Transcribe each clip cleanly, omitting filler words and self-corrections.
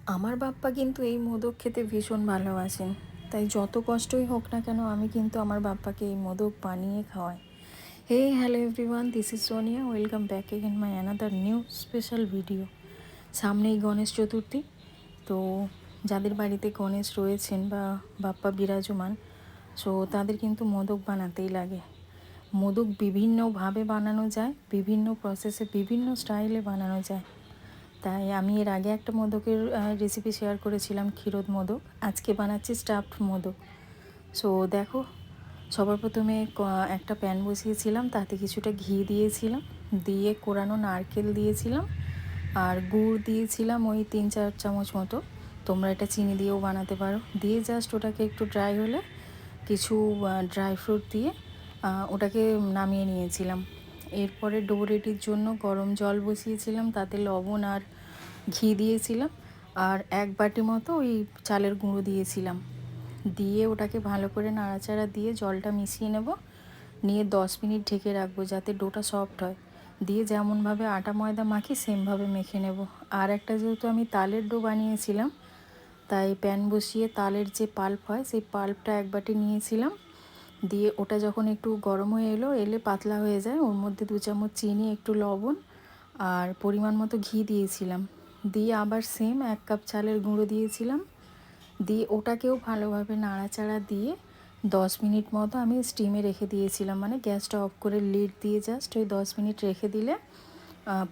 আমার বাপ্পা কিন্তু এই মোদক খেতে ভীষণ ভালোবাসেন। তাই যত কষ্টই হোক না কেন আমি কিন্তু আমার বাপ্পাকে এই মোদক বানিয়ে খাওয়াই। Hey hello everyone, this is Sonia. Welcome back again my another new special video. সামনেই গণেশ চতুর্থী। তো যাদের বাড়িতে গণেশ রয়েছেন বা বাপ্পা বিরাজমান, সো তাদের কিন্তু মোদক বানাতেই লাগে। মোদক বিভিন্নভাবে বানানো যায়, বিভিন্ন প্রসেসে বিভিন্ন স্টাইলে বানানো যায়। তাই আমি এর আগে একটা মোদকের রেসিপি শেয়ার করেছিলাম, ক্ষীরোদ মোদক। আজকে বানাচ্ছি স্টাফড মোদক। সো দেখো, সবার প্রথমে একটা প্যান বসিয়েছিলাম, তাতে কিছুটা ঘি দিয়েছিলাম, দিয়ে কোরানো নারকেল দিয়েছিলাম, আর গুড় দিয়েছিলাম ওই 3-4 চামচ মতো। তোমরা এটা চিনি দিয়েও বানাতে পারো। দিয়ে জাস্ট ওটাকে একটু ড্রাই হলে কিছু ড্রাই ফ্রুট দিয়ে ওটাকে নামিয়ে নিয়েছিলাম। এরপরে ডো রেডির জন্য গরম জল বসিয়েছিলাম, তাতে লবণ আর ঘি দিয়েছিলাম, আর 1 বাটি মতো ওই চালের গুঁড়ো দিয়েছিলাম। দিয়ে ওটাকে ভালো করে নাড়াচাড়া দিয়ে জলটা মিশিয়ে নেব। নিয়ে 10 মিনিট ঢেকে রাখবো যাতে ডোটা সফট হয়। দিয়ে যেমনভাবে আটা ময়দা মাখি সেমভাবে মেখে নেব। আর একটা যেহেতু আমি তালের ডো বানিয়েছিলাম, তাই প্যান বসিয়ে তালের যে পাল্প হয় সেই পাল্পটা 1 বাটি নিয়েছিলাম। দিয়ে ওটা যখন একটু গরম হয়ে এলে পাতলা হয়ে যায়, ওর মধ্যে 2 চামচ চিনি, একটু লবণ আর পরিমাণ মতো ঘি দিয়েছিলাম। দিয়ে আবার সেম 1 কাপ চালের গুঁড়ো দিয়েছিলাম। দিয়ে ওটাকেও ভালোভাবে নাড়াচাড়া দিয়ে 10 মিনিট মতো আমি স্টিমে রেখে দিয়েছিলাম। মানে গ্যাসটা অফ করে লিড দিয়ে জাস্ট ওই 10 মিনিট রেখে দিলে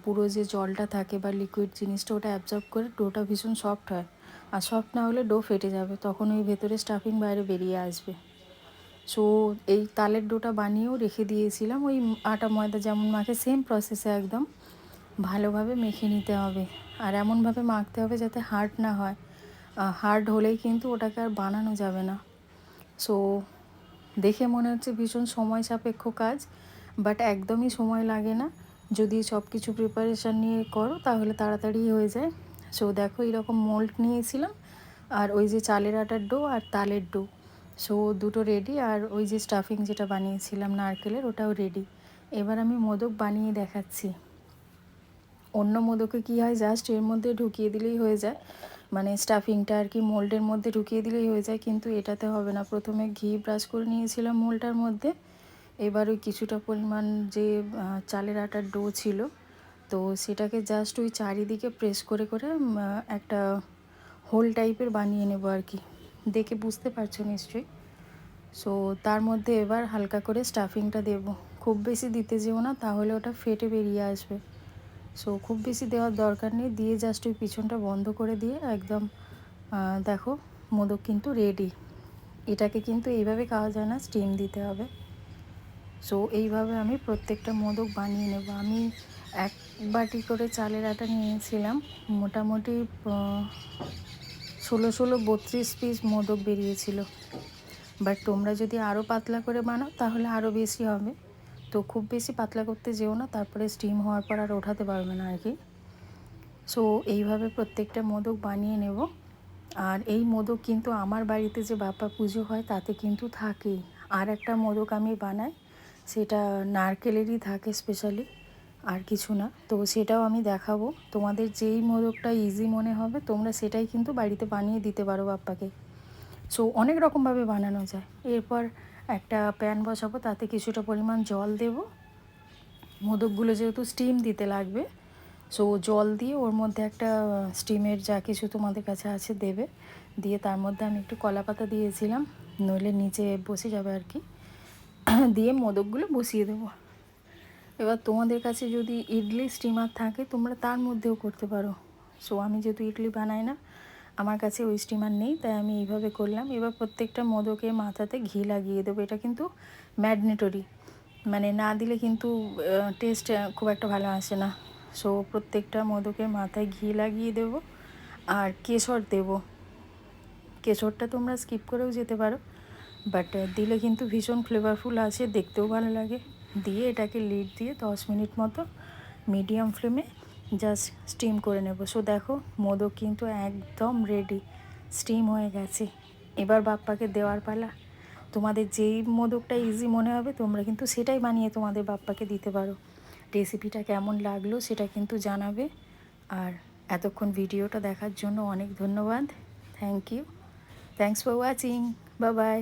পুরো যে জলটা থাকে বা লিকুইড জিনিসটা ওটা অ্যাবজর্ব করে ডোটা ভীষণ সফট হয়। আর সফট না হলে ডো ফেটে যাবে, তখন ওই ভেতরে স্টাফিং বাইরে বেরিয়ে আসবে। সো এই তালের ডোটা বানিয়েও রেখে দিয়েছিলাম। ওই আটা ময়দা যেমন মাখে সেম প্রসেসে একদম ভালোভাবে মেখে নিতে হবে। আর এমনভাবে মাখতে হবে যাতে হার্ড না হয়। হার্ড হলেই কিন্তু ওটাকে আর বানানো যাবে না। সো দেখে মনে হচ্ছে ভীষণ সময় সাপেক্ষ কাজ, বাট একদমই সময় লাগে না। যদি সব কিছু প্রিপারেশান নিয়ে করো তাহলে তাড়াতাড়ি হয়ে যায়। সো দেখো, এরকম মোল্ড নিয়েছিলাম, আর ওই যে চালের আটার ডো আর তালের ডো, সো দুটো রেডি। আর ওই যে স্টাফিং যেটা বানিয়েছিলাম নারকেলের, ওটাও রেডি। এবার আমি মোদক বানিয়ে দেখাচ্ছি। অন্য মোদকে কী হয়, জাস্ট এর মধ্যে ঢুকিয়ে দিলেই হয়ে যায়, মানে স্টাফিংটা আর কি মোল্ডের মধ্যে ঢুকিয়ে দিলেই হয়ে যায়, কিন্তু এটাতে হবে না। প্রথমে ঘি ব্রাশ করে নিয়েছিলাম মোল্ডটার মধ্যে। এবার ওই কিছুটা পরিমাণ যে চালের আটার ডো ছিল, তো সেটাকে জাস্ট ওই চারিদিকে প্রেস করে করে একটা হোল টাইপের বানিয়ে নেব আর কি। দেখে বুঝতে পারছো নিশ্চয়ই। সো তার মধ্যে এবার হালকা করে স্টাফিংটা দেব। খুব বেশি দিতে যেও না, তাহলে ওটা ফেটে বেরিয়ে আসবে। সো খুব বেশি দেওয়ার দরকার নেই। দিয়ে জাস্ট ওই পিছনটা বন্ধ করে দিয়ে একদম দেখো, মোদক কিন্তু রেডি। এটাকে কিন্তু এইভাবে খাওয়া যায় না, স্টিম দিতে হবে। সো এইভাবে আমি প্রত্যেকটা মোদক বানিয়ে নেব। আমি 1 বাটি করে চালের আটা নিয়েছিলাম, মোটামুটি 16-32 পিস মোদক বেরিয়েছিল। বাট তোমরা যদি আরও পাতলা করে বানাও তাহলে আরও বেশি হবে। তো খুব বেশি পাতলা করতে যেও না, তারপরে স্টিম হওয়ার পর আর ওঠাতে পারবে না আর কি। সো এইভাবে প্রত্যেকটা মোদক বানিয়ে নেব। আর এই মোদক কিন্তু আমার বাড়িতে যে বাপ্পা পুজো হয় তাতে কিন্তু থাকেই। আর একটা মোদক আমি বানাই, সেটা নারকেলেরই থাকে স্পেশালি, আর কিছু না। তো সেটাও আমি দেখাবো। তোমাদের যেই মোদকটা ইজি মনে হবে তোমরা সেটাই কিন্তু বাড়িতে বানিয়ে দিতে পারো বাপ্পাকে। সো অনেক রকমভাবে বানানো যায়। এরপর একটা প্যান বসাবো, তাতে কিছুটা পরিমাণ জল দেব। মোদকগুলো যেহেতু স্টিম দিতে লাগবে, সো জল দিয়ে ওর মধ্যে একটা স্টিমের যা কিছু তোমাদের কাছে আছে দেবে। দিয়ে তার মধ্যে আমি একটু কলা পাতা দিয়েছিলাম, নইলে নিচে বসে যাবে আর কি। দিয়ে মোদকগুলো বসিয়ে দেবো। এবার তোমাদের কাছে যদি ইডলি স্টিমার থাকে তোমরা তার মধ্যেও করতে পারো। সো আমি যেহেতু ইডলি বানাই না, আমার কাছে ওই স্টিমার নেই, তাই আমি এইভাবে করলাম। এবার প্রত্যেকটা মোদকের মাথাতে ঘি লাগিয়ে দেবো। এটা কিন্তু ম্যান্ডেটরি, মানে না দিলে কিন্তু টেস্ট খুব একটা ভালো আসে না। সো প্রত্যেকটা মোদকের মাথায় ঘি লাগিয়ে দেবো। আর কেশর দেব। কেশরটা তোমরা স্কিপ করেও যেতে পারো, বাট দিলে কিন্তু ভীষণ ফ্লেভারফুল আসে, দেখতেও ভালো লাগে। দিয়ে এটাকে লিড দিয়ে 10 মিনিট মতো মিডিয়াম ফ্লেমে জাস্ট স্টিম করে নেব। সো দেখো, মোদক কিন্তু একদম রেডি, স্টিম হয়ে গেছে। এবার বাপ্পাকে দেওয়ার পালা। তোমাদের যেই মোদকটা ইজি মনে হবে তোমরা কিন্তু সেটাই বানিয়ে তোমাদের বাপ্পাকে দিতে পারো। রেসিপিটা কেমন লাগলো সেটা কিন্তু জানাবে। আর এতক্ষণ ভিডিওটা দেখার জন্য অনেক ধন্যবাদ। Thank you, thanks for watching, bye by.